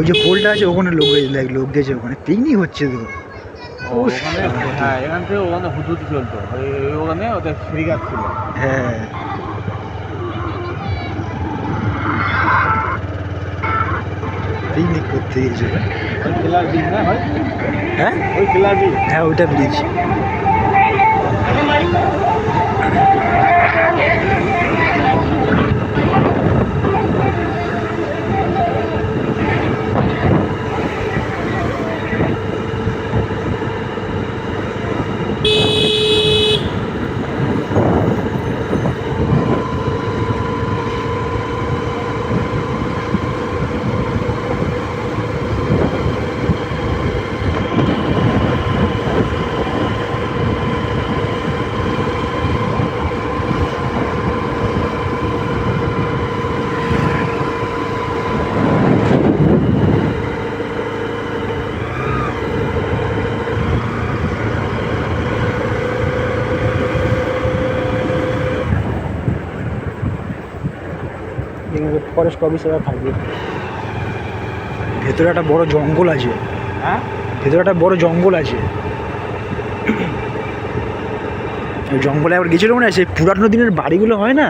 যে পোলটা আছে ওখানে লোক গেছে, ওখানে পিকনিক হচ্ছে তো ওখানে। হ্যাঁ, এখান থেকে ওখানে হুতুতি চলতো, ওখানে ওদের ফ্রি গাছ ছিল। হ্যাঁ পিকনিক করতে গেছে। ওই কেলার ব্রিজ না ভাই? হ্যাঁ ওই কেলার ব্রিজ। হ্যাঁ ওইটা ব্রিজ। ফরেস্ট অফিসাররা থাকবে। ভেতরে একটা বড় জঙ্গল আছে। হ্যাঁ, ভেতরে একটা বড় জঙ্গল আছে। ওই জঙ্গলে আবার গেছিল মনে হয়, সেই পুরানো দিনের বাড়িগুলো হয় না,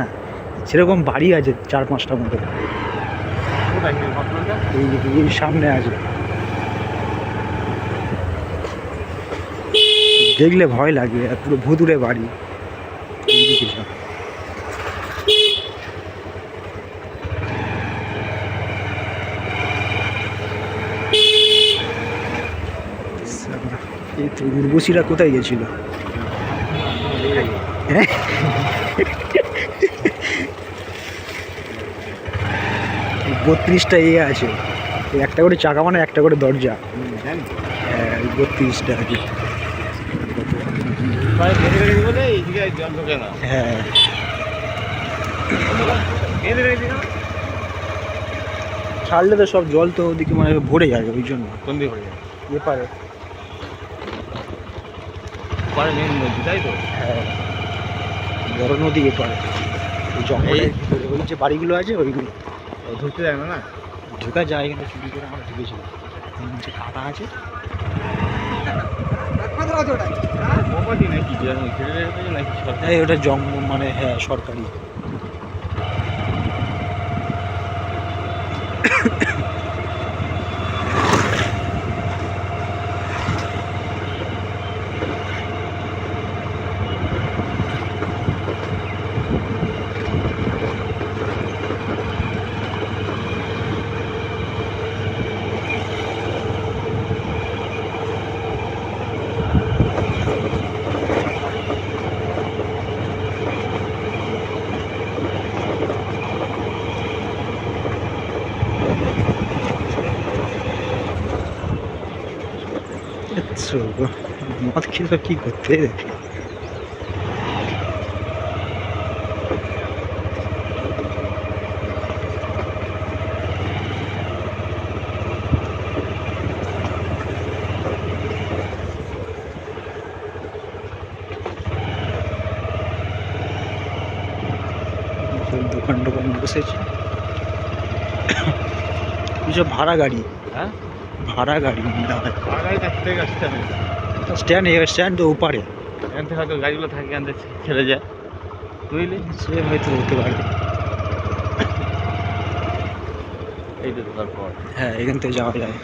সেরকম বাড়ি আছে 4-5টা মতো। এই সামনে আছে, দেখলে ভয় লাগে, পুরো ভুতুড়ে বাড়ি। এই তো উর্বশীরা কোথায় গেছিল? হ্যাঁ 32টা ইয়ে আছে, একটা করে চাকা মানে একটা করে দরজা। হ্যাঁ 32টা আছে। হ্যাঁ ছাড়লে তো সব জল তো ওদিকে মানে ভরে যাবে, ওই জন্য। কোন দিকে ভরে যায়? এপারে পরে মেন নদী, তাই তো? হ্যাঁ বড় নদী এপারে, ওই জঙ্গলে ওই যে বাড়িগুলো আছে ওইগুলো। ঢুকতে যায় না? না ঢোকা যায়, কিন্তু চুরি করে আমরা ঢুকেছিলাম। নিচে কাটা আছে। এই ওটা জঙ্গল মানে, হ্যাঁ সরকারি। মদ খেলে কি করতে? দোকান টোকান বসেছে, কিছু ভাড়া গাড়ি। হ্যাঁ ভাড়া গাড়ি স্ট্যান্ড স্ট্যান্ড তো ওপারে, এখান থেকে হয়তো গাড়িগুলো থাকে, এখান থেকে ছেড়ে যায়, বুঝলি? সে হয়তো হতে পারে। এই তো ঢোকার পর। হ্যাঁ এখান থেকে যাওয়া যায়।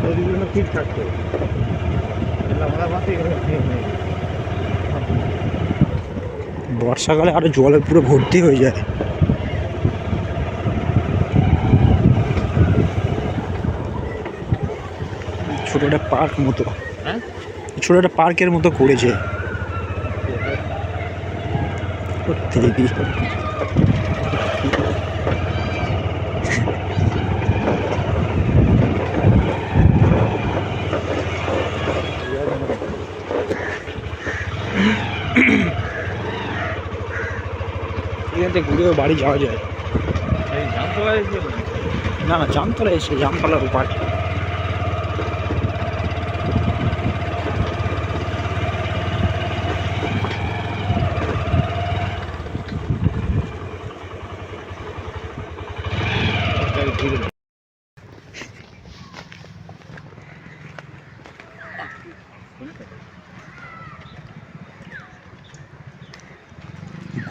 নদীগুলো ঠিক থাকতো, বর্ষাকালে আরো জলে পুরো ভর্তি হয়ে যায়। ছোট একটা পার্ক মতো, হ্যাঁ ছোট একটা পার্কের মতো করেছে। এখান থেকে ঘুরেও বাড়ি যাওয়া যায়। জামতলায় এসে না না, জামতলা এসে জামতলার ওপার।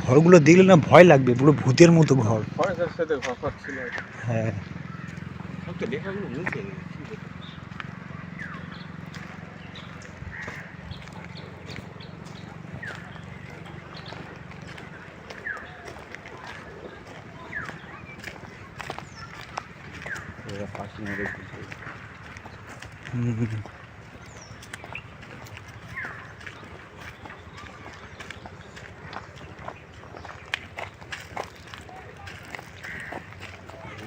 ঘরগুলো দেখলে না ভয় লাগবে, পুরো ভূতের মতো ঘর। ফরেস্টের সাথে ঘর ছিল। হ্যাঁ, সব তো লেখাগুলো মুছে পাশে মেরে হুম।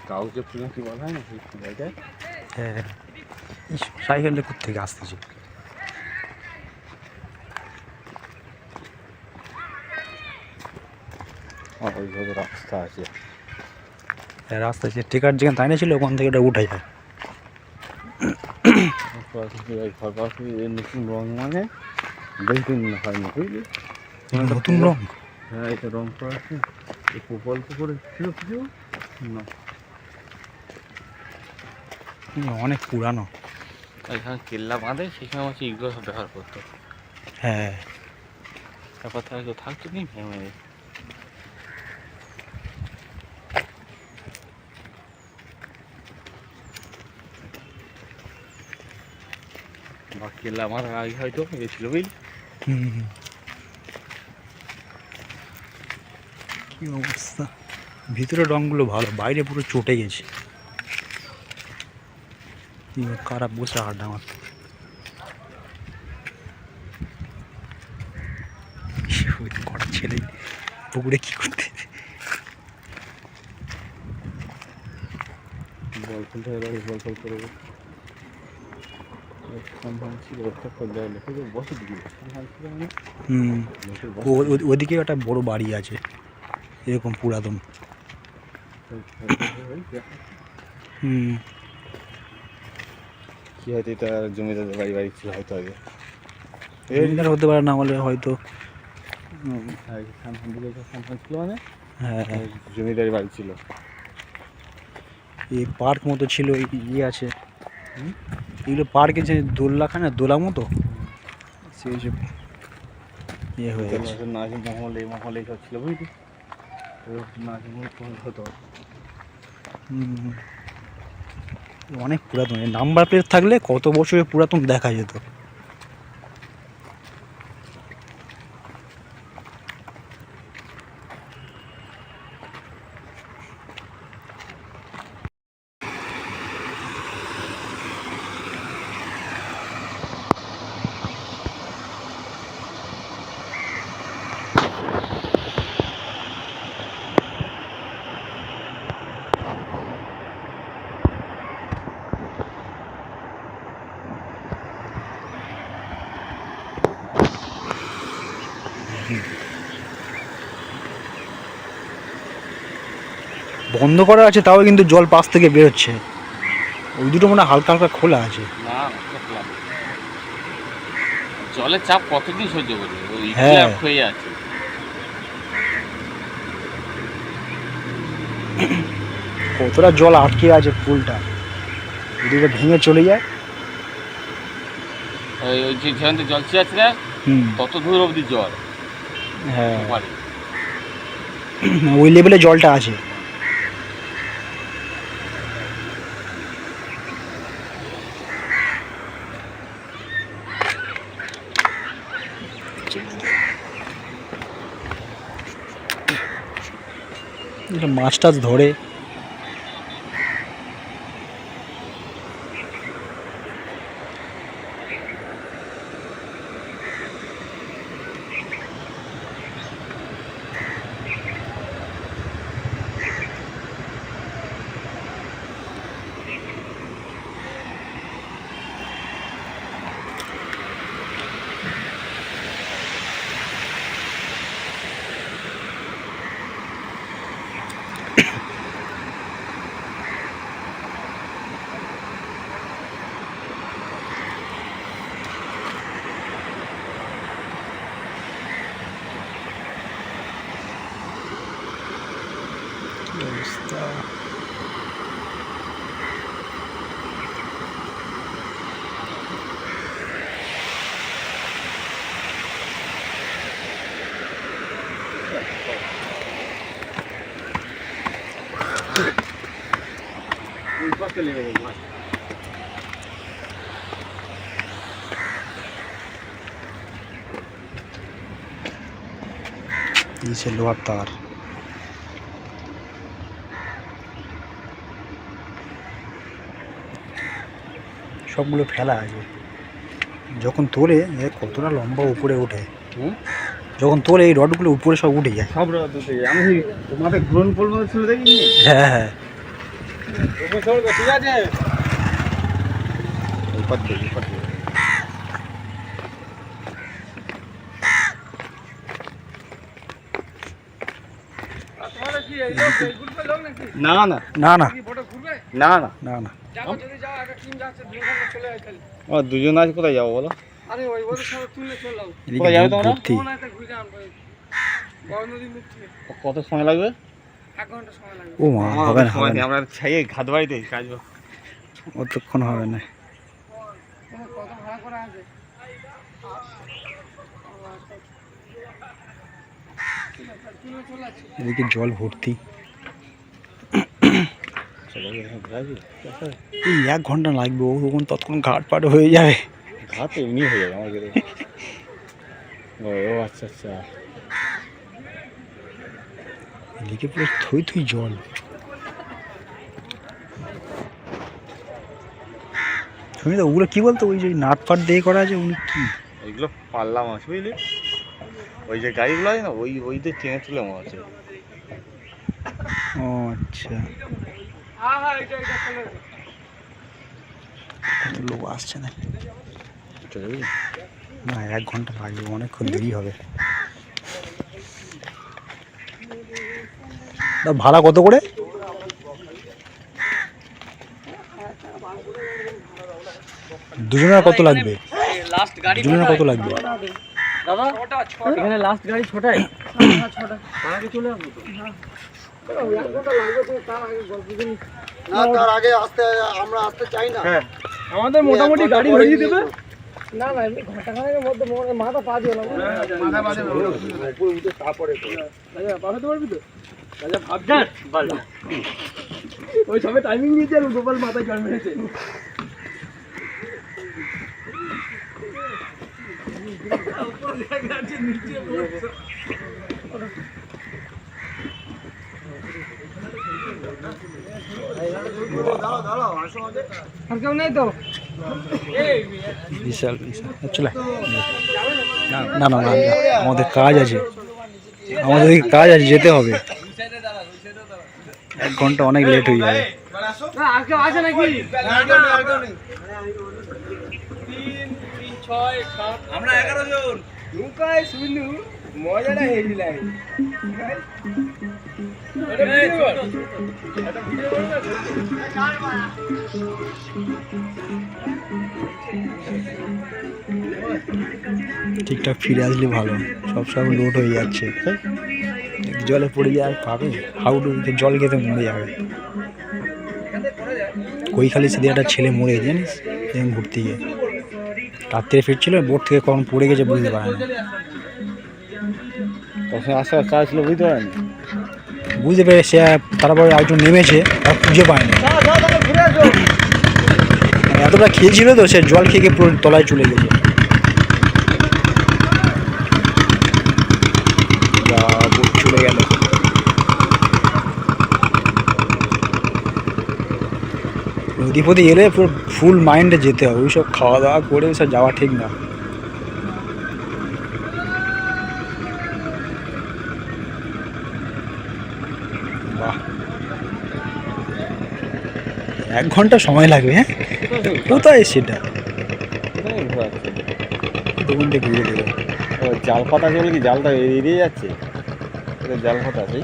কাউকে ফুলে কি বলা হয় না সেই জায়গায়। হ্যাঁ, সাইকেলটা কোথেকে আসতেছে? ওইভাবে রাস্তা আছে। হ্যাঁ, রাস্তা আছে, টিকার যেখানে তাই না ছিল ওখান থেকে ওটা উঠে যায়। ঘর পাশে নতুন রং মানে বেশি দিন হয়নি বুঝলি। নতুন রং? হ্যাঁ, এটা রং করা আছে। এই প্রকল্প করে ছিল কিছু না, অনেক পুরানো। এখানে কেল্লা বাঁধে সেখানে হচ্ছে ইগো ব্যবহার করতো। হ্যাঁ, তারপর তারা কেউ থাকতো নি ভেঙে। বা কেল্লা বাঁধার আগে হয়তো গেছিল বুঝলি। হুম। কি অবস্থা! ভিতরে রংগুলো ভালো, বাইরে পুরো চটে গেছে। কারা বসে আড্ডা মারত? কটা ছেলে পুকুরে কি করতে? বল খেলতে হবে, বল ফল করবো। বসে দিকে হুম, ওদিকে একটা বড় বাড়ি আছে এরকম পুরাতন। হুম, কি হয়তো এটা জমিদার বাড়ি বাড়ি ছিল হয়তো আগে। জমিদার হতে পারে, না হলে হয়তো ছিল মানে হ্যাঁ জমিদারি বাড়ি ছিল। এই পার্ক মতো ছিল, ইয়ে আছে এগুলো পার্কে যে দোলনা খায় না, দোলা মতো সেই সব ইয়ে হয়ে গেছে। নাচ মহল এই মহল এইসব ছিল বুঝলি, নাচ মহল হতো। অনেক পুরাতন, নাম্বার প্লেট থাকলে কত বছরের পুরাতন দেখা যেত। বন্ধ করা আছে, তাও কিন্তু জল পাশ থেকে বেরোচ্ছে। ওই দুটো মনে হয় হালকা হালকা খোলা আছে। না জলের চাপ কতদিন সহ্য করবে, ওই হ্যাঁ হয়ে আছে। কতটা জল আটকে আছে পুলটা, যদি এটা ভেঙে চলে যায়। ওই যে যেখান থেকে জল চেয়ে আছে না, তত দূর অবধি জল। হ্যাঁ, ওই লেভেলে জলটা আছে। মাছ টাছ ধরে। নিচে লোহার তার। সবগুলো ফেলা আছে, যখন তোলে কতটা লম্বা উপরে ওঠে, যখন তোলে এই রডগুলো উপরে সব উঠে যায়। সব রড উঠে যায়। আমি মাথায় ঘুরন পোল মতো ছিল দেখিনি। হ্যাঁ হ্যাঁ, ঠিক আছে উপর দিকে উপর দিকে। না না না না না না না না, ও দুজন আজ কোথায় যাবো বলো? এদিকে কোথায় যাবে লোক তোমরা? ভর্তি। কত সময় লাগবে? ও মা, হবে না হবে না, আমরা ছাইয়ে ঘাট বাড়িতে কাজ অতক্ষণ হবে না। এদিকে জল ভর্তি। এই 1 ঘন্টা লাগবে, ও তখন ততক্ষণ ঘাট পাট হয়ে যাবে। ঘাট এমনি হয়ে যাবে আমার গেলে। ও আচ্ছা আচ্ছা। এদিকে পুরো থই থই জল। শুনি তো ওগুলো কি বলতো, ওই যে নাট ফাট দিয়ে করা আছে, উনি কি? এইগুলো পাল্লা মাছ বুঝলি, ওই যে গাড়িগুলো আছে না, ওইতে টেনে তুলে মাছ আছে। ও আচ্ছা, কত লোক আসছে না। না 1 ঘন্টা লাগবে, অনেকক্ষণ দেরি হবে। ভাড়া কত করে? দুজনের কত লাগবে? দুজনের কত লাগবে? দাদা এখানে লাস্ট গাড়ি ছটায়। তার আগে চলে আসবো তো। না তার আগে আসতে আমরা আসতে চাই না। হ্যাঁ আমাদের মোটামুটি গাড়ি হয়ে দেবে। না না এমনি ঘন্টাখানেকের মধ্যে মাথা পা দিও না। মাথা বাজে উপরে উঠে তারপরে রাজা পাঠাতে পারবি তো? রাজা ভাবছেন ওই সবে টাইমিং নিয়েছে আর গোপাল মাথায় জল মেরেছে। আর কেউ নেই তো? বিশাল বিশাল, চলে না না না না, আমাদের কাজ আছে, আমাদের কাজ আছে, যেতে হবে। 1 ঘন্টা অনেক লেট হয়ে যাবে। না আর কেউ আছে নাকি? আমরা 11 জন ঢুকাই শুনু, মজাটা হেভি লাগে। ঠিকঠাক ফিরে আসলে ভালো, সব লোড হয়ে যাচ্ছে। জলে পড়ে যায়, পাবে হাউডু জল খেতে মরে যাবে। কৈখালি সেদিন একটা ছেলে মরে গেছে জানিস, সেদিন ঘুরতে গিয়ে রাত্রে ফিরছিল, বোট থেকে কখন পড়ে গেছে বুঝতে পারে না। তখন আসার কাজ ছিল বুঝতে পারেন, বুঝতে পেরে সে তারপরে একজন নেমেছে, আর খুঁজে পায়নি। মানে এতটা খেয়েছিল তো, সে জল খেয়ে পুরো তলায় চলে গেছে। চলে গেল। নদী ফদি এলে পুরো ফুল মাইন্ডে যেতে হবে, ওইসব খাওয়া দাওয়া করে সব যাওয়া ঠিক না। বাহ, 1 ঘন্টা সময় লাগবে। হ্যাঁ, কোথায় সেটা? দোকান থেকে ঘুরে দেবে। ও জাল পাতা চলে কি জালটা এড়িয়ে যাচ্ছে, জাল পাতা সেই।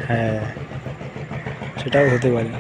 হ্যাঁ, সেটাও হতে পারে।